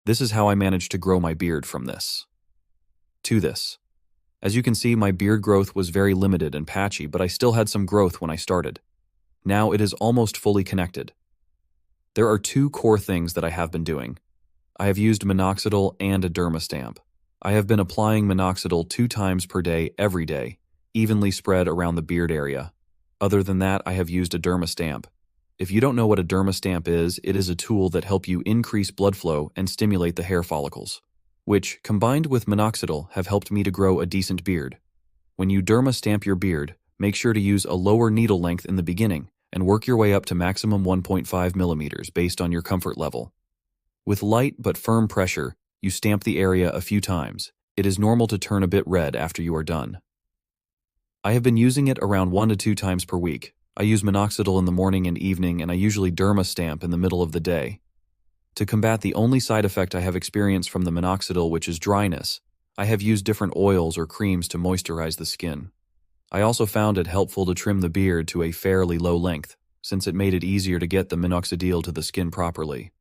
This is how I managed to grow my beard from this to this. As you can see, my beard growth was very limited and patchy, but I still had some growth when I started. Now it is almost fully connected. There are two core things that I have been doing. I have used Minoxidil and a Derma stamp. I have been applying Minoxidil 2 times per day every day, evenly spread around the beard area. Other than that, I have used a Derma stamp. If you don't know what a Derma stamp is, it is a tool that helps you increase blood flow and stimulate the hair follicles, which, combined with Minoxidil, have helped me to grow a decent beard. When you Derma stamp your beard, make sure to use a lower needle length in the beginning and work your way up to maximum 1.5 millimeters based on your comfort level. With light but firm pressure, you stamp the area a few times. It is normal to turn a bit red after you are done. I have been using it around 1 to 2 times per week. I use Minoxidil in the morning and evening, and I usually Derma stamp in the middle of the day. To combat the only side effect I have experienced from the Minoxidil, which is dryness, I have used different oils or creams to moisturize the skin. I also found it helpful to trim the beard to a fairly low length, since it made it easier to get the Minoxidil to the skin properly.